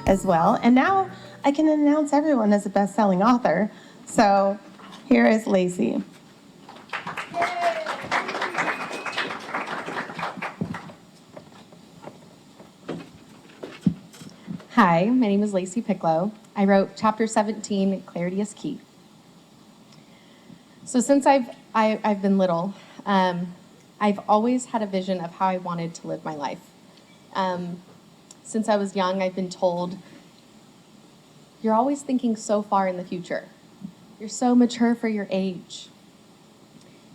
as well. And now I can announce everyone as a best-selling author. So here is Lacy. Hi, my name is Lacy Picklo. I wrote Chapter 17, Clarity is Key. So since I've been little, I've always had a vision of how I wanted to live my life. Since I was young, I've been told, you're always thinking so far in the future. You're so mature for your age.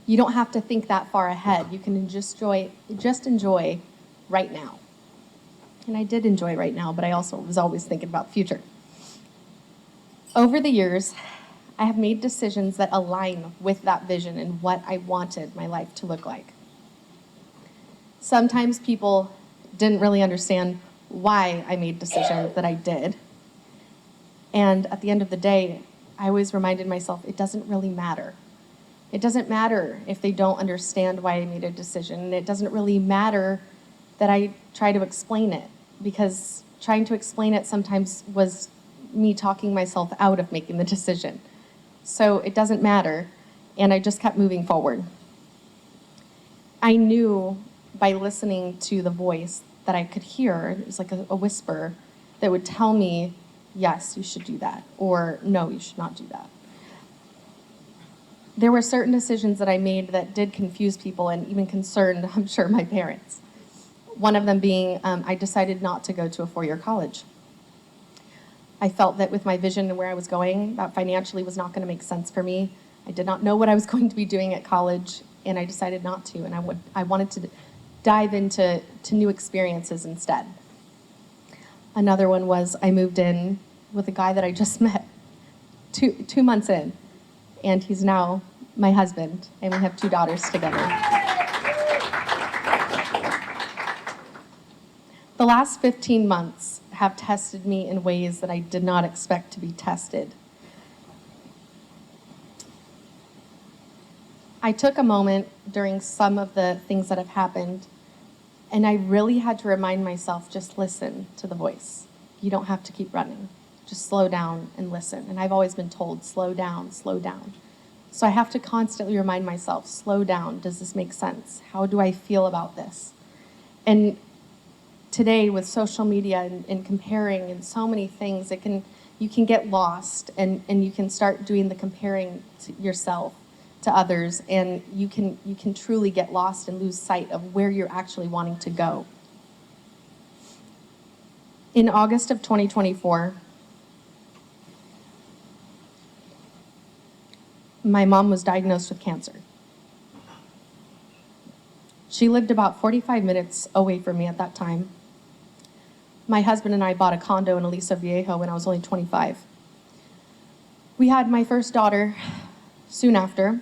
You don't have to think that far ahead. You can just enjoy right now. And I did enjoy right now, but I also was always thinking about the future. Over the years, I have made decisions that align with that vision and what I wanted my life to look like. Sometimes people didn't really understand why I made decisions that I did. And at the end of the day, I always reminded myself, it doesn't really matter. It doesn't matter if they don't understand why I made a decision. And it doesn't really matter that I try to explain it, because trying to explain it sometimes was me talking myself out of making the decision. So it doesn't matter, and I just kept moving forward. I knew by listening to the voice that I could hear, it was like a whisper that would tell me, yes, you should do that, or no, you should not do that. There were certain decisions that I made that did confuse people and even concerned, I'm sure, my parents. One of them being, I decided not to go to a four-year college. I felt that with my vision and where I was going, that financially was not going to make sense for me. I did not know what I was going to be doing at college, and I decided not to, and I wanted to dive into new experiences instead. Another one was I moved in with a guy that I just met two months in, and he's now my husband, and we have 2 daughters together. The last 15 months have tested me in ways that I did not expect to be tested. I took a moment during some of the things that have happened, and I really had to remind myself, just listen to the voice. You don't have to keep running. Just slow down and listen. And I've always been told, slow down, slow down. So I have to constantly remind myself, slow down. Does this make sense? How do I feel about this? And today with social media and comparing and so many things, you can get lost and you can start doing the comparing to yourself to others, and you can truly get lost and lose sight of where you're actually wanting to go. In August of 2024, my mom was diagnosed with cancer. She lived about 45 minutes away from me at that time. My husband and I bought a condo in Aliso Viejo when I was only 25. We had my first daughter soon after,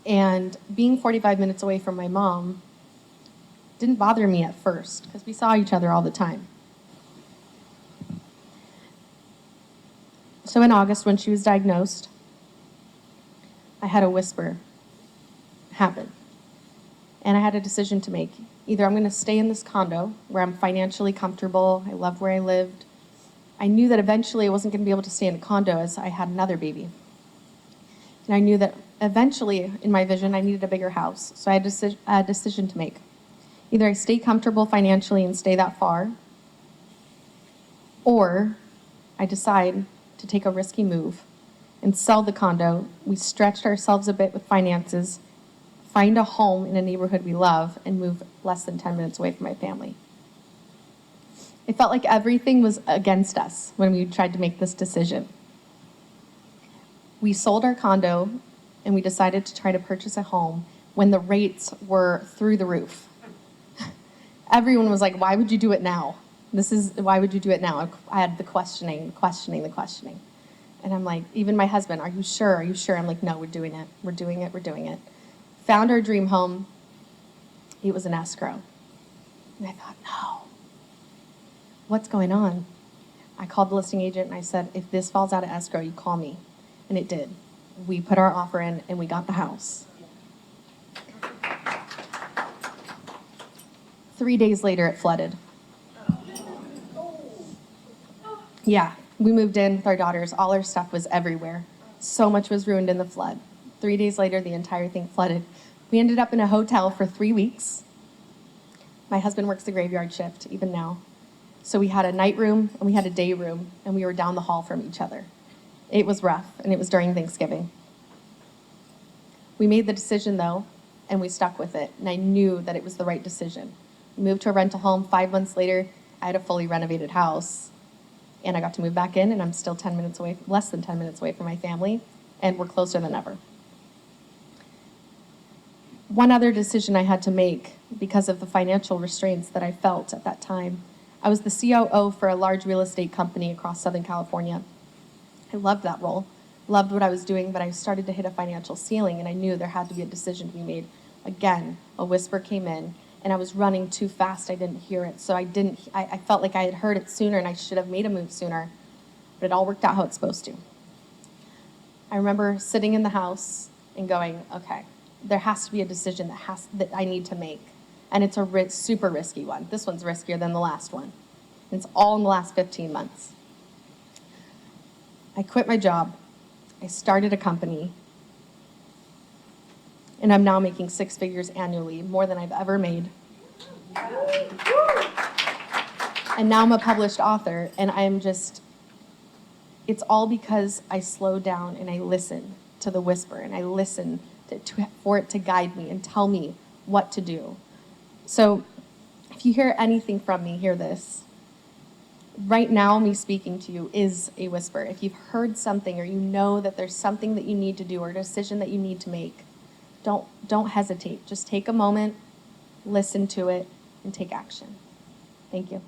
and being 45 minutes away from my mom didn't bother me at first because we saw each other all the time. So in August, when she was diagnosed, I had a whisper happen. And I had a decision to make. Either I'm going to stay in this condo where I'm financially comfortable, I love where I lived. I knew that eventually I wasn't going to be able to stay in a condo as I had another baby. And I knew that eventually, in my vision, I needed a bigger house. So I had a decision to make. Either I stay comfortable financially and stay that far, or I decide to take a risky move and sell the condo. We stretched ourselves a bit with finances, find a home in a neighborhood we love, and move less than 10 minutes away from my family. It felt like everything was against us when we tried to make this decision. We sold our condo and we decided to try to purchase a home when the rates were through the roof. Everyone was like, why would you do it now? Why would you do it now? I had the questioning. And I'm like, even my husband, are you sure? I'm like, no, we're doing it. Found our dream home. It was an escrow. And I thought, no, what's going on? I called the listing agent and I said, if this falls out of escrow, you call me. And it did. We put our offer in and we got the house. 3 days later, it flooded. Yeah, we moved in with our daughters. All our stuff was everywhere. So much was ruined in the flood. 3 days later, the entire thing flooded. We ended up in a hotel for 3 weeks. My husband works the graveyard shift, even now. So we had a night room and we had a day room, and we were down the hall from each other. It was rough, and it was during Thanksgiving. We made the decision, though, and we stuck with it, and I knew that it was the right decision. We moved to a rental home. 5 months later, I had a fully renovated house, and I got to move back in, and I'm still 10 minutes away, less than 10 minutes away from my family, and we're closer than ever. One other decision I had to make because of the financial restraints that I felt at that time. I was the COO for a large real estate company across Southern California. I loved that role, loved what I was doing, but I started to hit a financial ceiling, and I knew there had to be a decision to be made. Again, a whisper came in, and I was running too fast. I didn't hear it, so I felt like I had heard it sooner, and I should have made a move sooner, but it all worked out how it's supposed to. I remember sitting in the house and going, okay, there has to be a decision that I need to make. And it's a super risky one. This one's riskier than the last one. It's all in the last 15 months. I quit my job. I started a company. And I'm now making 6 figures annually, more than I've ever made. And now I'm a published author, and it's all because I slowed down and I listened to the whisper, and I listened for it to guide me and tell me what to do. So if you hear anything from me, hear this. Right now, me speaking to you is a whisper. If you've heard something, or you know that there's something that you need to do or a decision that you need to make, don't hesitate. Just take a moment, listen to it, and take action. Thank you.